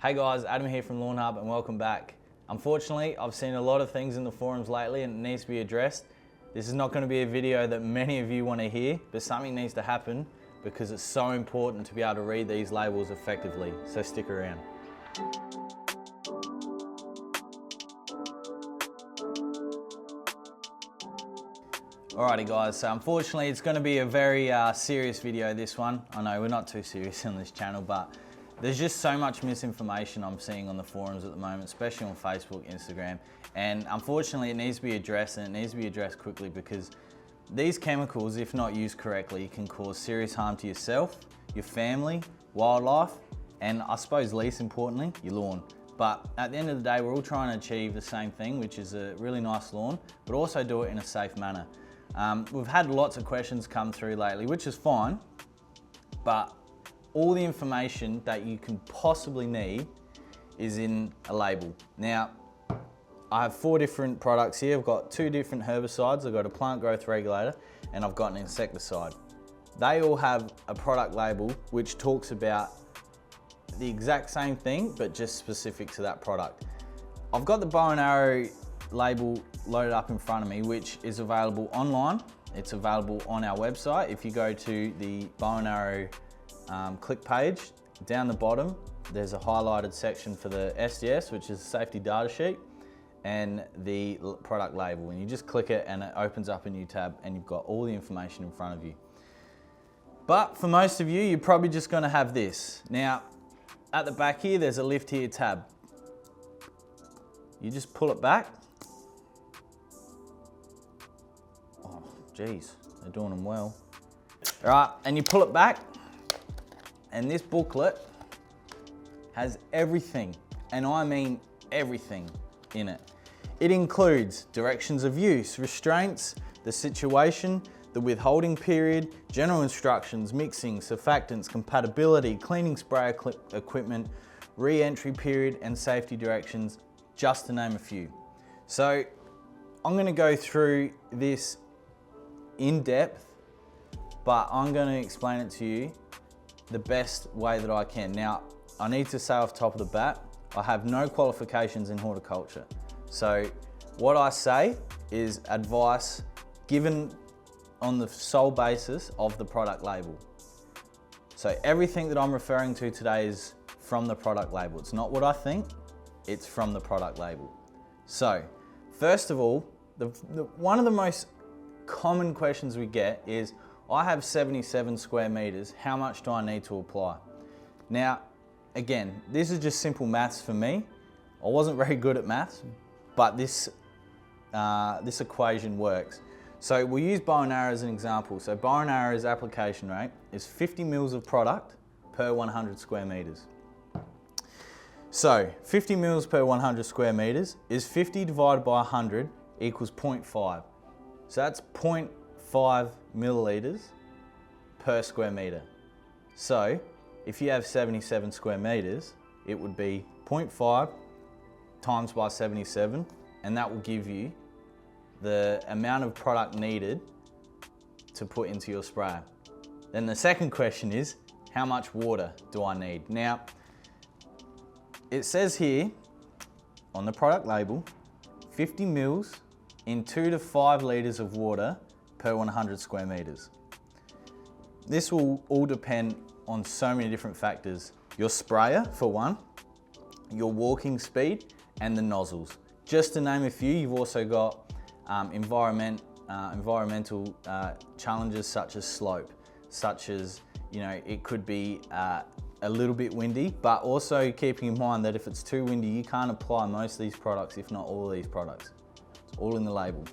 Hey guys, Adam here from Lawn Hub and welcome back. Unfortunately, I've seen a lot of things in the forums lately and it needs to be addressed. This is not going to be a video that many of you want to hear, but something needs to happen because it's so important to be able to read these labels effectively, so stick around. Alrighty guys, so unfortunately it's going to be a very serious video, this one. I know we're not too serious on this channel, but there's just so much misinformation I'm seeing on the forums at the moment, especially on Facebook, Instagram, and unfortunately it needs to be addressed, and it needs to be addressed quickly because these chemicals, if not used correctly, can cause serious harm to yourself, your family, wildlife, and I suppose least importantly, your lawn. But at the end of the day, we're all trying to achieve the same thing, which is a really nice lawn, but also do it in a safe manner. We've had lots of questions come through lately, which is fine, but all the information that you can possibly need is in a label. Now, I have 4 different products here. I've got 2 different herbicides. I've got a plant growth regulator and I've got an insecticide. They all have a product label which talks about the exact same thing, but just specific to that product. I've got the bow and arrow label loaded up in front of me, which is available online. It's available on our website. If you go to the bow and arrow click page, down the bottom, there's a highlighted section for the SDS, which is a safety data sheet, and the product label. And you just click it and it opens up a new tab and you've got all the information in front of you. But for most of you, you're probably just gonna have this. Now, at the back here, there's a lift here tab. You just pull it back. Oh, geez, they're doing them well. All right, and you pull it back, and this booklet has everything, and I mean everything in it. It includes directions of use, restraints, the situation, the withholding period, general instructions, mixing, surfactants, compatibility, cleaning spray equipment, re-entry period, and safety directions, just to name a few. So I'm gonna go through this in depth, but I'm gonna explain it to you the best way that I can. Now, I need to say off top of the bat, I have no qualifications in horticulture. So what I say is advice given on the sole basis of the product label. So everything that I'm referring to today is from the product label. It's not what I think, it's from the product label. So first of all, one of the most common questions we get is, I have 77 square meters, how much do I need to apply? Now, again, this is just simple maths for me. I wasn't very good at maths, but this equation works. So we'll use bow and arrow as an example. So bow and arrow's application rate is 50 mils of product per 100 square meters. So 50 mils per 100 square meters is 50 divided by 100 equals 0.5. So that's 0.5 milliliters per square meter. So if you have 77 square meters, it would be 0.5 times by 77, and that will give you the amount of product needed to put into your sprayer. Then the second question is, how much water do I need? Now, it says here on the product label, 50 mils in 2 to 5 liters of water per 100 square meters. This will all depend on so many different factors. Your sprayer, for one, your walking speed, and the nozzles. Just to name a few, you've also got environmental challenges such as slope, such as, it could be a little bit windy, but also keeping in mind that if it's too windy, you can't apply most of these products, if not all of these products. It's all in the label.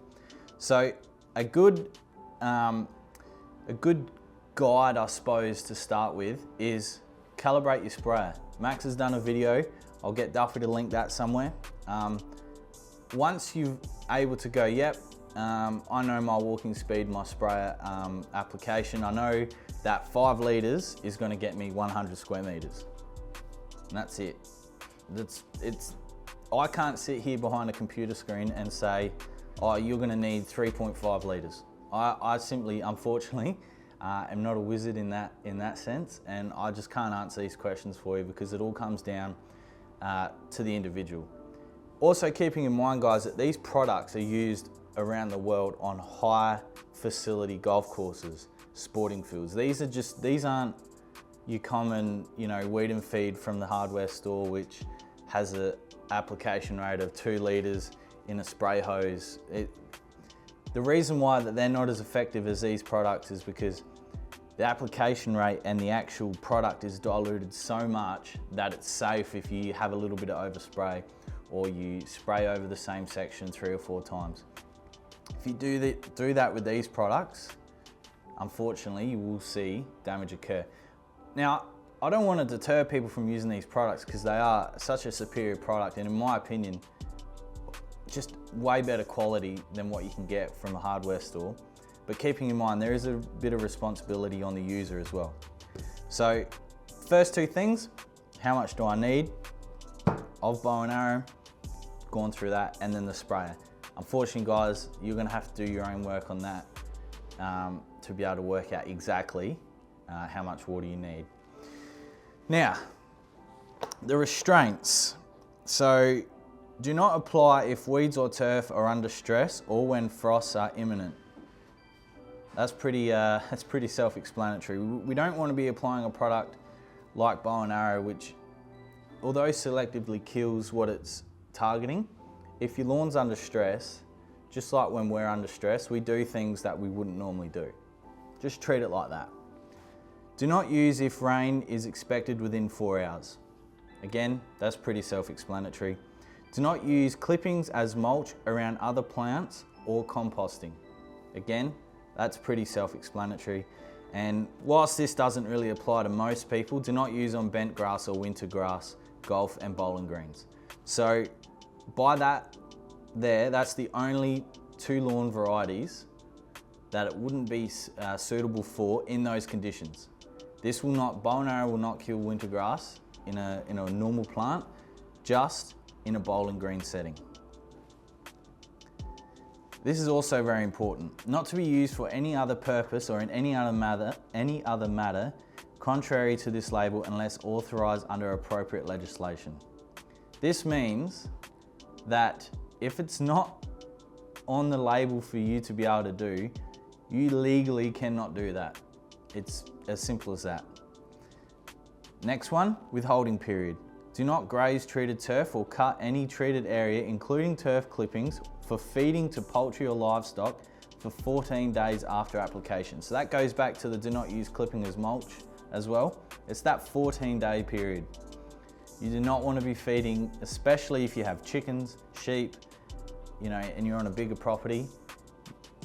So a good guide, I suppose, to start with is calibrate your sprayer. Max has done a video. I'll get Duffy to link that somewhere. Once you're able to go, yep, I know my walking speed, my sprayer application, I know that 5 liters is going to get me 100 square meters. And that's it. I can't sit here behind a computer screen and say, oh, you're going to need 3.5 liters. I simply, unfortunately, am not a wizard in that sense, and I just can't answer these questions for you because it all comes down to the individual. Also keeping in mind, guys, that these products are used around the world on high facility golf courses, sporting fields. These aren't your common, weed and feed from the hardware store, which has an application rate of 2 litres in a spray hose. The reason why that they're not as effective as these products is because the application rate and the actual product is diluted so much that it's safe if you have a little bit of overspray or you spray over the same section 3 or 4 times. If you do that with these products, unfortunately, you will see damage occur. Now, I don't want to deter people from using these products because they are such a superior product and, in my opinion, just way better quality than what you can get from a hardware store. But keeping in mind, there is a bit of responsibility on the user as well. So, first 2 things, how much do I need of bow and arrow? Gone through that, and then the sprayer. Unfortunately, guys, you're gonna have to do your own work on that to be able to work out exactly how much water you need. Now, the restraints. So, do not apply if weeds or turf are under stress or when frosts are imminent. That's pretty self-explanatory. We don't want to be applying a product like bow and arrow, which, although selectively kills what it's targeting, if your lawn's under stress, just like when we're under stress, we do things that we wouldn't normally do. Just treat it like that. Do not use if rain is expected within 4 hours. Again, that's pretty self-explanatory. Do not use clippings as mulch around other plants or composting. Again, that's pretty self-explanatory. And whilst this doesn't really apply to most people, do not use on bent grass or winter grass, golf and bowling greens. So by that that's the only 2 lawn varieties that it wouldn't be suitable for in those conditions. Bow and arrow will not kill winter grass in a normal plant, just in a bowling green setting. This is also very important. Not to be used for any other purpose or in any other matter contrary to this label unless authorized under appropriate legislation. This means that if it's not on the label for you to be able to do, you legally cannot do that. It's as simple as that. Next one, withholding period. Do not graze treated turf or cut any treated area, including turf clippings, for feeding to poultry or livestock for 14 days after application. So that goes back to the do not use clipping as mulch as well. It's that 14-day period. You do not want to be feeding, especially if you have chickens, sheep, and you're on a bigger property.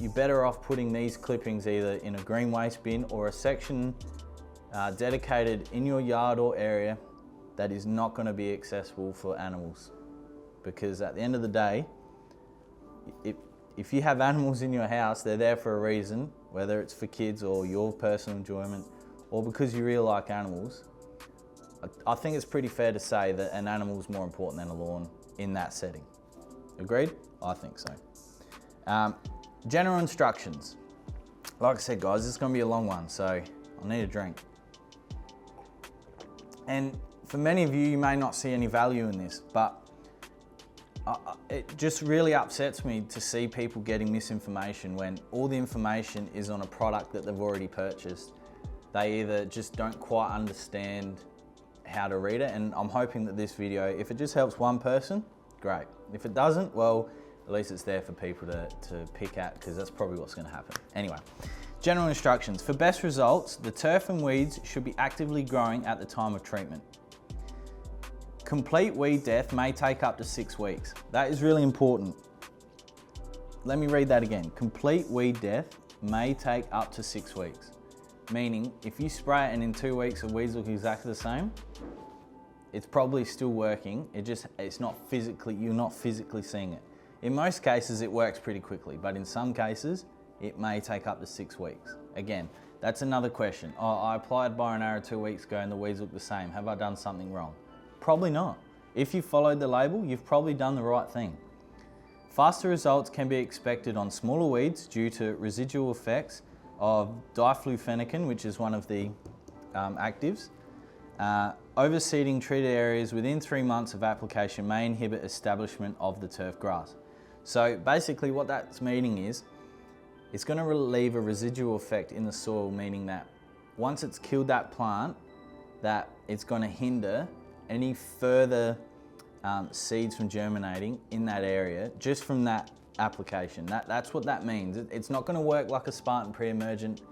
You're better off putting these clippings either in a green waste bin or a section dedicated in your yard or area that is not going to be accessible for animals. Because at the end of the day, if you have animals in your house, they're there for a reason, whether it's for kids or your personal enjoyment, or because you really like animals. I think it's pretty fair to say that an animal is more important than a lawn in that setting. Agreed? I think so. General instructions. Like I said, guys, this is going to be a long one, so I need a drink. And for many of you, you may not see any value in this, but it just really upsets me to see people getting misinformation when all the information is on a product that they've already purchased. They either just don't quite understand how to read it, and I'm hoping that this video, if it just helps one person, great. If it doesn't, well, at least it's there for people to pick at, because that's probably what's going to happen. Anyway, general instructions. For best results, the turf and weeds should be actively growing at the time of treatment. Complete weed death may take up to 6 weeks. That is really important. Let me read that again. Complete weed death may take up to 6 weeks. Meaning, if you spray it and in 2 weeks the weeds look exactly the same, it's probably still working. It's not physically, you're not physically seeing it. In most cases, it works pretty quickly, but in some cases, it may take up to 6 weeks. Again, that's another question. Oh, I applied bow and arrow 2 weeks ago and the weeds look the same. Have I done something wrong? Probably not. If you followed the label, you've probably done the right thing. Faster results can be expected on smaller weeds due to residual effects of diflufenacin, which is one of the actives, overseeding treated areas within 3 months of application may inhibit establishment of the turf grass. So basically what that's meaning is, it's going to leave a residual effect in the soil, meaning that once it's killed that plant, that it's going to hinder any further seeds from germinating in that area just from that application. That's what that means. It's not going to work like a Spartan pre-emergent.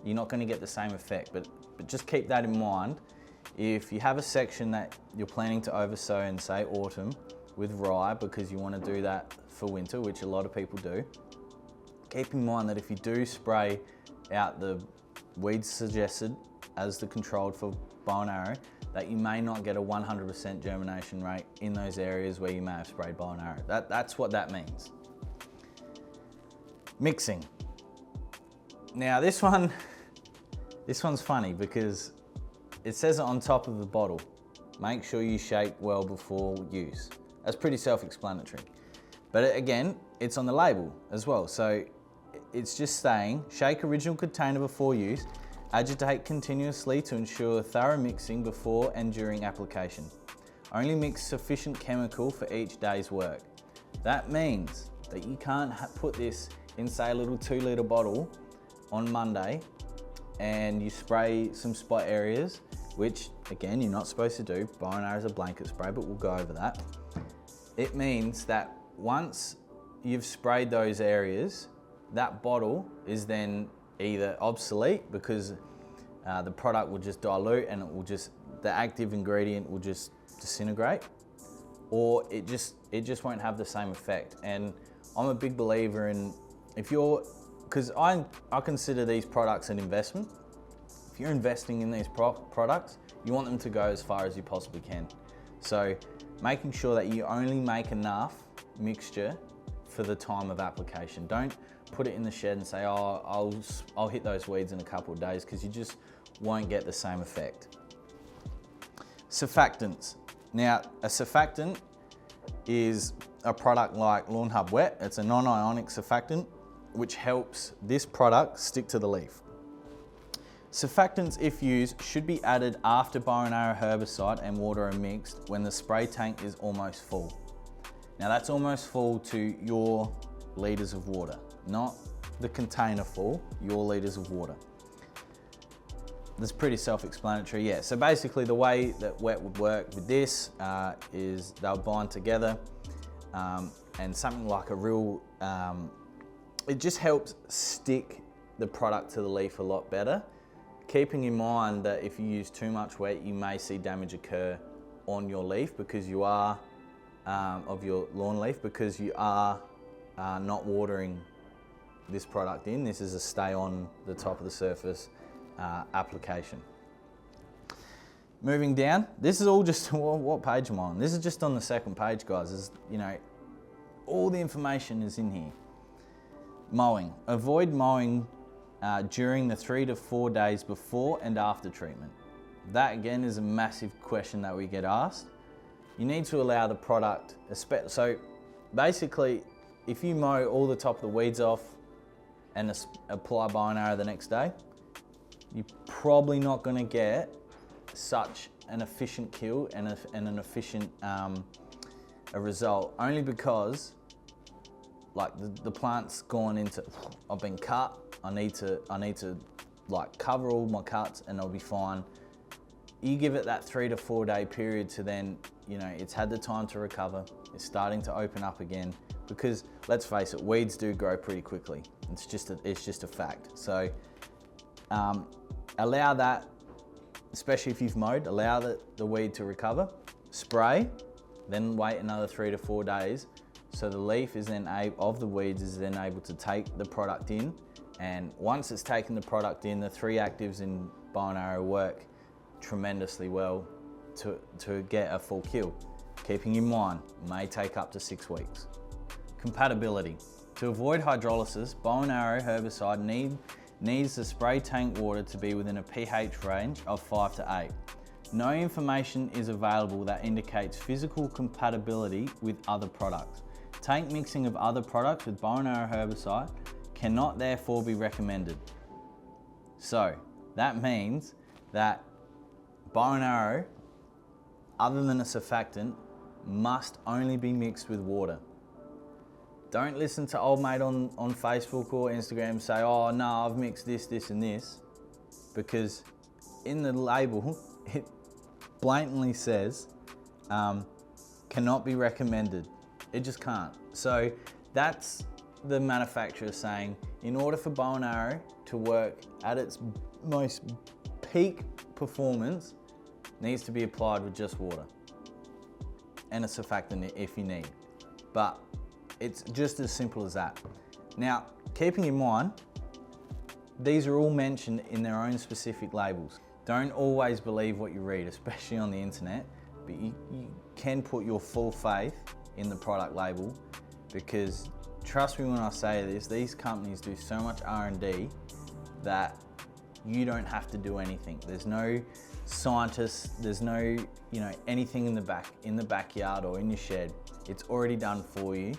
You're not going to get the same effect, but just keep that in mind. If you have a section that you're planning to oversow in, say, autumn with rye, because you want to do that for winter, which a lot of people do, keep in mind that if you do spray out the weeds suggested as the controlled for bow and arrow, that you may not get a 100% germination rate in those areas where you may have sprayed bow and arrow. That's what that means. Mixing. Now this one's funny because it says it on top of the bottle. Make sure you shake well before use. That's pretty self-explanatory. But again, it's on the label as well. So it's just saying, shake original container before use, agitate continuously to ensure thorough mixing before and during application. Only mix sufficient chemical for each day's work. That means that you can't put this in, say, a little 2-litre bottle on Monday and you spray some spot areas, which again, you're not supposed to do. Bow and arrow is a blanket spray, but we'll go over that. It means that once you've sprayed those areas, that bottle is then either obsolete because the product will just dilute and the active ingredient will just disintegrate, or it just won't have the same effect. And I'm a big believer in, because I consider these products an investment. If you're investing in these products, you want them to go as far as you possibly can. So making sure that you only make enough mixture for the time of application. Don't put it in the shed and say, oh, I'll hit those weeds in a couple of days, because you just won't get the same effect. Surfactants. Now, a surfactant is a product like Lawn Hub Wet. It's a non-ionic surfactant which helps this product stick to the leaf. Surfactants, if used, should be added after bow and arrow herbicide and water are mixed when the spray tank is almost full. Now that's almost full to your litres of water, not the container full, your litres of water. That's pretty self-explanatory, yeah. So basically the way that wet would work with this is they'll bind together, and something like a real, it just helps stick the product to the leaf a lot better. Keeping in mind that if you use too much wet, you may see damage occur on your leaf because you are, of your lawn leaf, because you are not watering this product in. This is a stay on the top of the surface application. Moving down, this is all just, what page am I on? This is just on the second page, guys. Is, you know, all the information is in here. Mowing. Avoid mowing during the 3 to 4 days before and after treatment. That again is a massive question that we get asked. You need to allow the product, so basically if you mow all the top of the weeds off and apply bow and arrow the next day, you're probably not going to get such an efficient kill and an efficient a result, only because like the plant's gone into, I've been cut, I need to like cover all my cuts and I'll be fine. You give it that 3 to 4 day period to then, you know, it's had the time to recover, it's starting to open up again, because let's face it, weeds do grow pretty quickly. It's just a fact. So allow that, especially if you've mowed, allow the weed to recover, spray, then wait another 3 to 4 days. So the leaf is then of the weeds is then able to take the product in, and once it's taken the product in, the 3 actives in bow and arrow work tremendously well to get a full kill. Keeping in mind, may take up to 6 weeks. Compatibility. To avoid hydrolysis, bow and arrow herbicide needs the spray tank water to be within a pH range of 5 to 8. No information is available that indicates physical compatibility with other products. Tank mixing of other products with bow and arrow herbicide cannot therefore be recommended. So that means that bow and arrow other than a surfactant must only be mixed with water. Don't listen to old mate on Facebook or Instagram say, oh no, I've mixed this, this and this, because in the label, it blatantly says, cannot be recommended. It just can't. So that's the manufacturer saying, in order for bow and arrow to work at its most peak performance, needs to be applied with just water and a surfactant if you need. But it's just as simple as that. Now, keeping in mind, these are all mentioned in their own specific labels. Don't always believe what you read, especially on the internet, but you can put your full faith in the product label, because trust me when I say this, these companies do so much R&D that you don't have to do anything. There's no scientists, there's no anything in the backyard or in your shed. It's already done for you.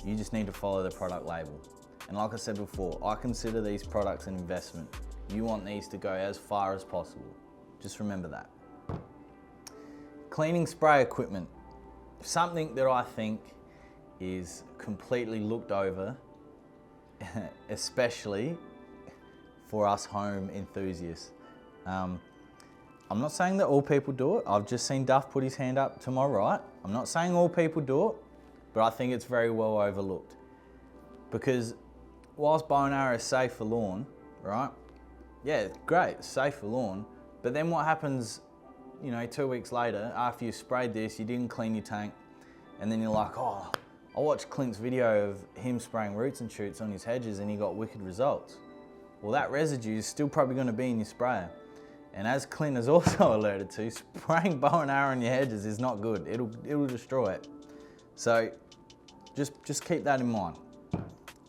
You just need to follow the product label. And like I said before, I consider these products an investment. You want these to go as far as possible. Just remember that. Cleaning spray equipment. Something that I think is completely looked over, especially for us home enthusiasts. I'm not saying that all people do it. I've just seen Duff put his hand up to my right. I'm not saying all people do it, but I think it's very well overlooked. Because whilst bow and arrow is safe for lawn, right? Yeah, great, it's safe for lawn. But then what happens, 2 weeks later, after you sprayed this, you didn't clean your tank, and then you're like, oh, I watched Clint's video of him spraying roots and shoots on his hedges and he got wicked results. Well, that residue is still probably going to be in your sprayer. And as Clint has also alerted to, spraying bow and arrow on your hedges is not good. It'll destroy it. So just keep that in mind.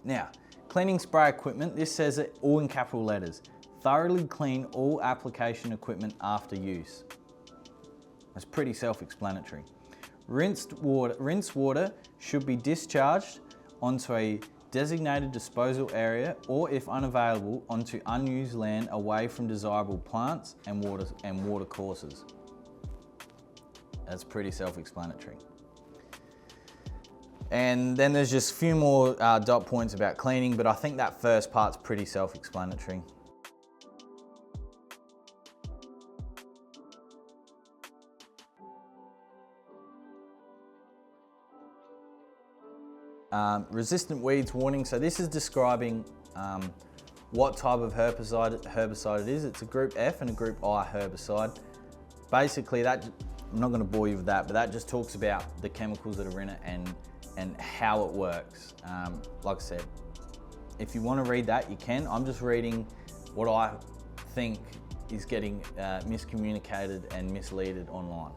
Now, cleaning spray equipment, this says it all in capital letters. Thoroughly clean all application equipment after use. That's pretty self-explanatory. Rinse water should be discharged onto a designated disposal area, or if unavailable, onto unused land away from desirable plants and water courses. That's pretty self-explanatory. And then there's just a few more dot points about cleaning, but I think that first part's pretty self-explanatory. Resistant weeds warning. So this is describing what type of herbicide it is. It's a group F and a group I herbicide. Basically, that, I'm not going to bore you with that, but that just talks about the chemicals that are in it and how it works. Like I said, if you want to read that, you can. I'm just reading what I think is getting miscommunicated and misleaded online.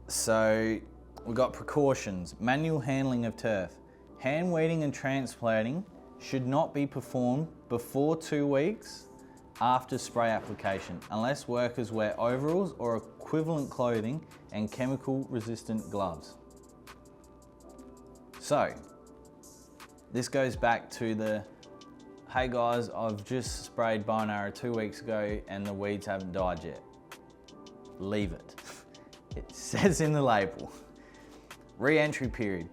So we've got precautions. Manual handling of turf. Hand weeding and transplanting should not be performed before 2 weeks after spray application, unless workers wear overalls or equivalent clothing and chemical resistant gloves. So, this goes back to the, hey guys, I've just sprayed bow and arrow 2 weeks ago and the weeds haven't died yet. Leave it. It says in the label. Re-entry period.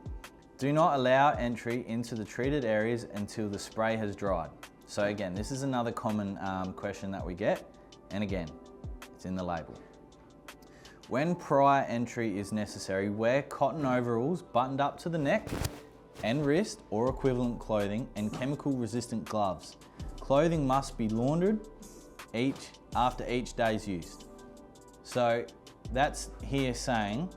Do not allow entry into the treated areas until the spray has dried. So again, this is another common question that we get. And again, it's in the label. When prior entry is necessary, wear cotton overalls buttoned up to the neck and wrist or equivalent clothing and chemical resistant gloves. Clothing must be laundered after each day's use. So that's here saying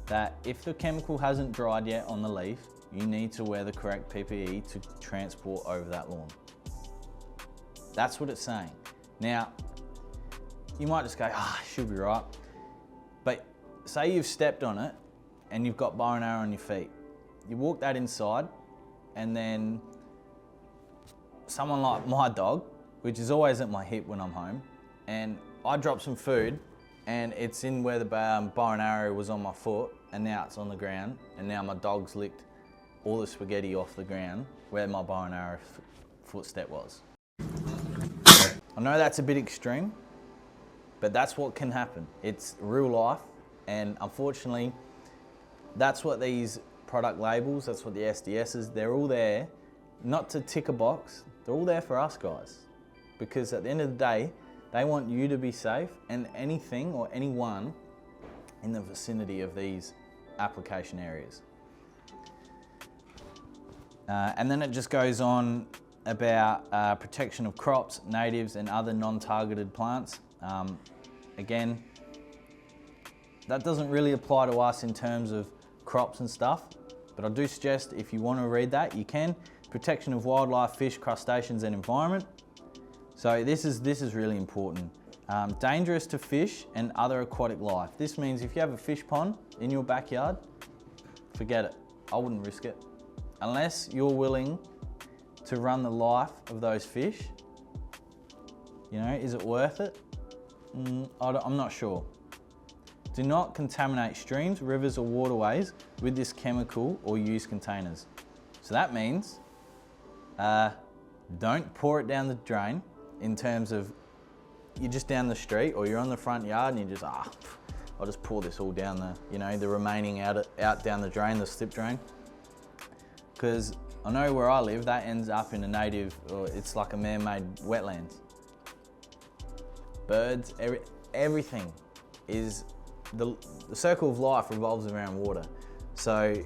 that if the chemical hasn't dried yet on the leaf, you need to wear the correct PPE to transport over that lawn. That's what it's saying. Now, you might just go, should be right. But say you've stepped on it and you've got bow and arrow on your feet. You walk that inside and then someone like my dog, which is always at my hip when I'm home, and I drop some food and it's in where the bow and arrow was on my foot, and now it's on the ground, and now my dog's licked all the spaghetti off the ground where my bow and arrow footstep was. I know that's a bit extreme, But that's what can happen. It's real life, and unfortunately, that's what these product labels, that's what the SDSs, they're all there, not to tick a box, they're all there for us guys. Because at the end of the day, they want you to be safe and anything or anyone in the vicinity of these application areas. And then it just goes on about protection of crops, natives and other non-targeted plants. Again, that doesn't really apply to us in terms of crops and stuff, but I do suggest if you want to read that, you can. Protection of wildlife, fish, crustaceans and environment. So this is really important. Dangerous to fish and other aquatic life. This means if you have a fish pond in your backyard, forget it. I wouldn't risk it. Unless you're willing to run the life of those fish. You know, is it worth it? I'm not sure. Do not contaminate streams, rivers or waterways with this chemical or use containers. So that means don't pour it down the drain in terms of you're just down the street or you're on the front yard and you just, I'll just pour this all down the, you know, the remaining out down the drain, the slip drain. Because I know where I live, that ends up in a native, or it's like a man-made wetlands. Birds, everything is, the circle of life revolves around water. So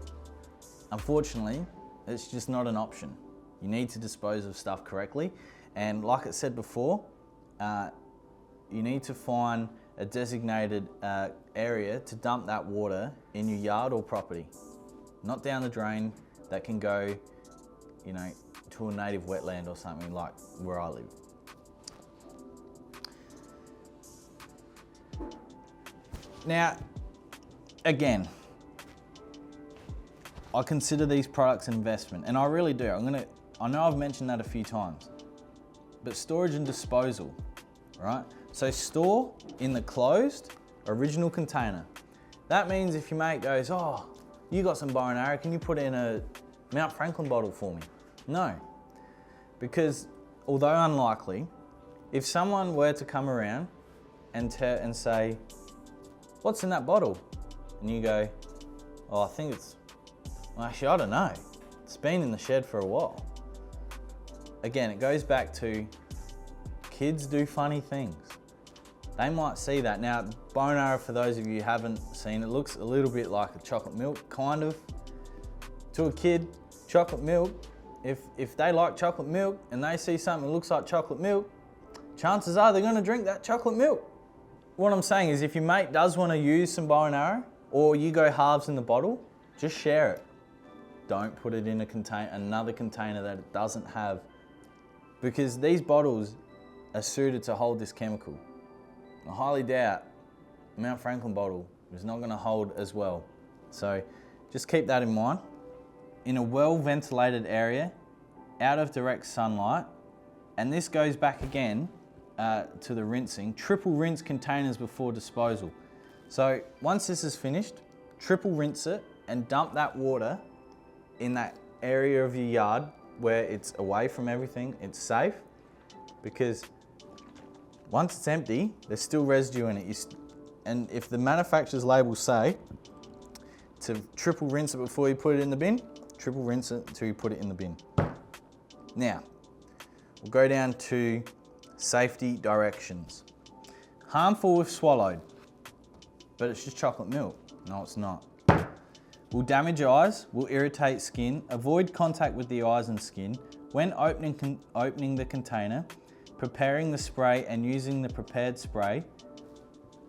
unfortunately, it's just not an option. You need to dispose of stuff correctly. And like it said before, you need to find a designated area to dump that water in your yard or property. Not down the drain that can go, you know, to a native wetland or something like where I live. Now, again, I consider these products an investment, and I really do. I know I've mentioned that a few times, but storage and disposal, right? So store in the closed original container. That means if your mate goes, oh, you got some bow and arrow, can you put it in a Mount Franklin bottle for me? No, because although unlikely, if someone were to come around and say, what's in that bottle? And you go, oh, I think it's, well, actually, I don't know. It's been in the shed for a while. Again, it goes back to kids do funny things. They might see that. Now, bow and arrow, for those of you who haven't seen, it looks a little bit like a chocolate milk, kind of. To a kid, chocolate milk, if they like chocolate milk and they see something that looks like chocolate milk, chances are they're gonna drink that chocolate milk. What I'm saying is if your mate does wanna use some bow and arrow, or you go halves in the bottle, just share it. Don't put it in another container that it doesn't have, because these bottles are suited to hold this chemical. I highly doubt a Mount Franklin bottle is not gonna hold as well. So just keep that in mind. In a well-ventilated area, out of direct sunlight, and this goes back again to the rinsing, triple rinse containers before disposal. So once this is finished, triple rinse it and dump that water in that area of your yard where it's away from everything, it's safe, because once it's empty, there's still residue in it. And if the manufacturer's labels say to triple rinse it before you put it in the bin, triple rinse it until you put it in the bin. Now, we'll go down to safety directions. Harmful if swallowed, but it's just chocolate milk. No, it's not. Will damage eyes, will irritate skin, avoid contact with the eyes and skin. When opening the container, preparing the spray and using the prepared spray,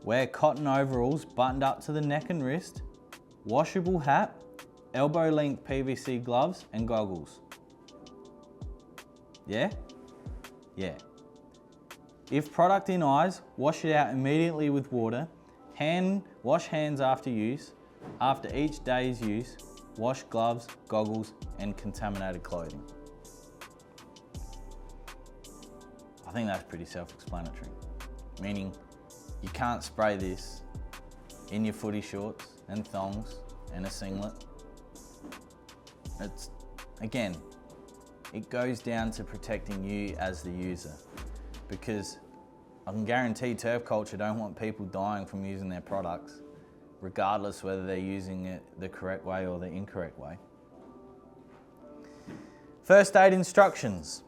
wear cotton overalls buttoned up to the neck and wrist, washable hat, elbow length PVC gloves and goggles. Yeah? Yeah. If product in eyes, wash it out immediately with water. Wash hands after use. After each day's use, wash gloves, goggles and contaminated clothing. I think that's pretty self-explanatory. Meaning you can't spray this in your footy shorts and thongs and a singlet. Again, it goes down to protecting you as the user, because I can guarantee turf culture don't want people dying from using their products, regardless whether they're using it the correct way or the incorrect way. First aid instructions.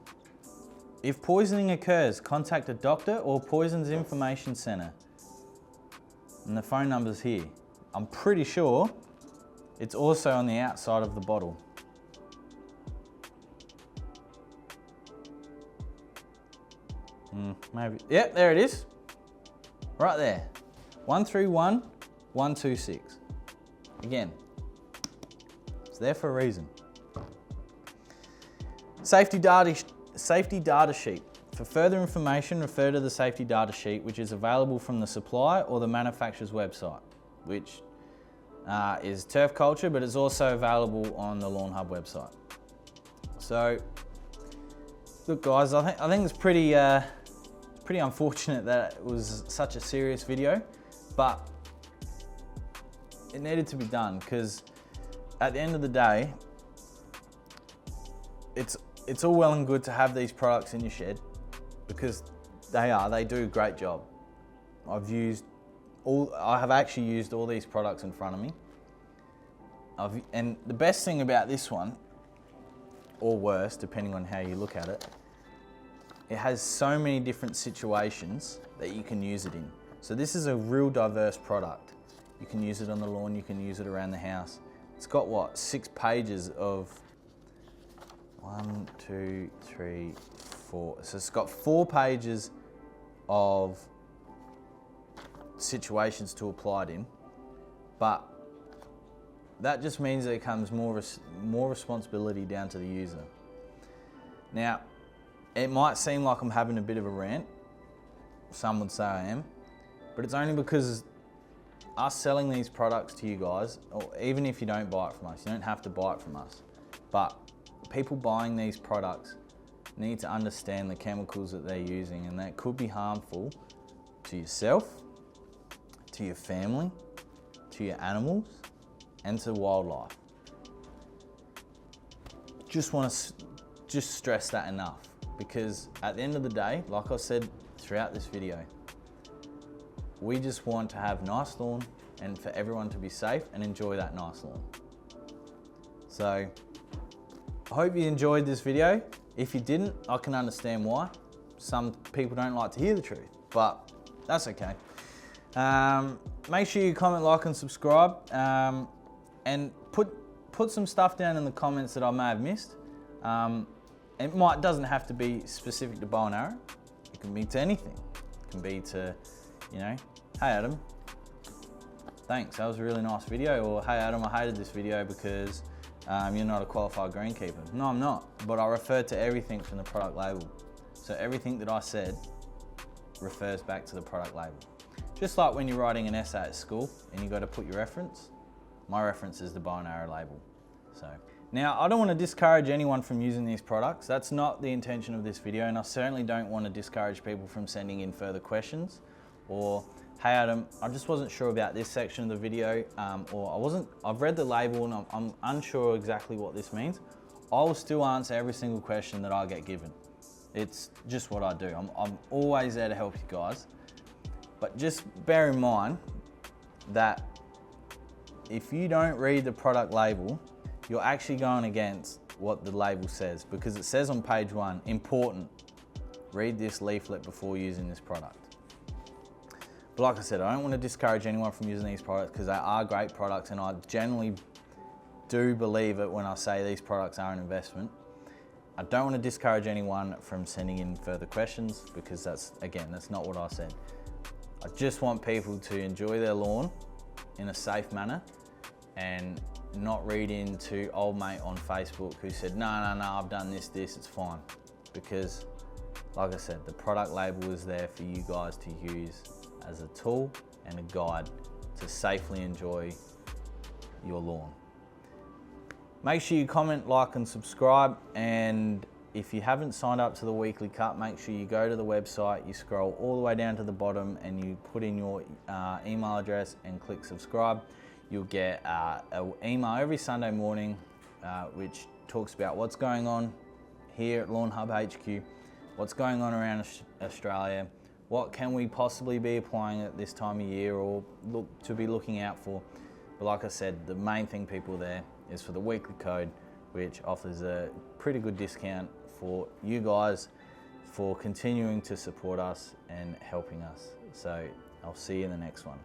If poisoning occurs, contact a doctor or Poisons Information Centre. And the phone number's here. I'm pretty sure it's also on the outside of the bottle. Maybe, yep, there it is. Right there. 131 126. Again, it's there for a reason. Safety data sheet. For further information, refer to the safety data sheet, which is available from the supplier or the manufacturer's website, which is Turf Culture, but it's also available on the Lawn Hub website. So, look guys, I think it's pretty unfortunate that it was such a serious video, but it needed to be done because at the end of the day, it's all well and good to have these products in your shed because they do a great job. I have actually used all these products in front of me. And the best thing about this one, or worse, depending on how you look at it, it has so many different situations that you can use it in. So this is a real diverse product. You can use it on the lawn, you can use it around the house. It's got what, 6 pages of 1, 2, 3, 4. So it's got 4 pages of situations to apply it in, but that just means there comes more responsibility down to the user. Now, it might seem like I'm having a bit of a rant. Some would say I am, but it's only because us selling these products to you guys, or even if you don't buy it from us, you don't have to buy it from us, but people buying these products need to understand the chemicals that they're using, and that could be harmful to yourself, to your family, to your animals, and to wildlife. Just want to stress that enough, because at the end of the day, like I said throughout this video, we just want to have nice lawn and for everyone to be safe and enjoy that nice lawn. So I hope you enjoyed this video. If you didn't, I can understand why. Some people don't like to hear the truth, but that's okay. Make sure you comment, like, and subscribe, and put some stuff down in the comments that I may have missed. It doesn't have to be specific to bow and arrow. It can be to anything. It can be to, you know, hey Adam, thanks, that was a really nice video, or hey Adam, I hated this video because you're not a qualified greenkeeper. No, I'm not, but I referred to everything from the product label. So everything that I said refers back to the product label. Just like when you're writing an essay at school and you got to put your reference, my reference is the bow and arrow label. So now I don't want to discourage anyone from using these products. That's not the intention of this video, and I certainly don't want to discourage people from sending in further questions, or hey Adam, I just wasn't sure about this section of the video, or I've read the label and I'm unsure exactly what this means. I will still answer every single question that I get given. It's just what I do. I'm always there to help you guys. But just bear in mind that if you don't read the product label, you're actually going against what the label says, because it says on page 1, important, read this leaflet before using this product. But like I said, I don't want to discourage anyone from using these products because they are great products, and I generally do believe it when I say these products are an investment. I don't want to discourage anyone from sending in further questions because that's not what I said. I just want people to enjoy their lawn in a safe manner and not read into old mate on Facebook who said, no, I've done this, it's fine. Because like I said, the product label is there for you guys to use as a tool and a guide to safely enjoy your lawn. Make sure you comment, like, and subscribe, and if you haven't signed up to the weekly cut, make sure you go to the website, you scroll all the way down to the bottom and you put in your email address and click subscribe. You'll get an email every Sunday morning which talks about what's going on here at Lawn Hub HQ, what's going on around Australia, what can we possibly be applying at this time of year or be looking out for. But like I said, the main thing people there is for the weekly code, which offers a pretty good discount for you guys for continuing to support us and helping us. So I'll see you in the next one.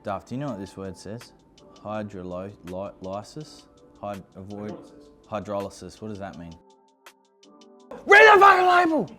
Duff, do you know what this word says? Hydrolysis? Hydrolysis. What does that mean? Read the fucking label!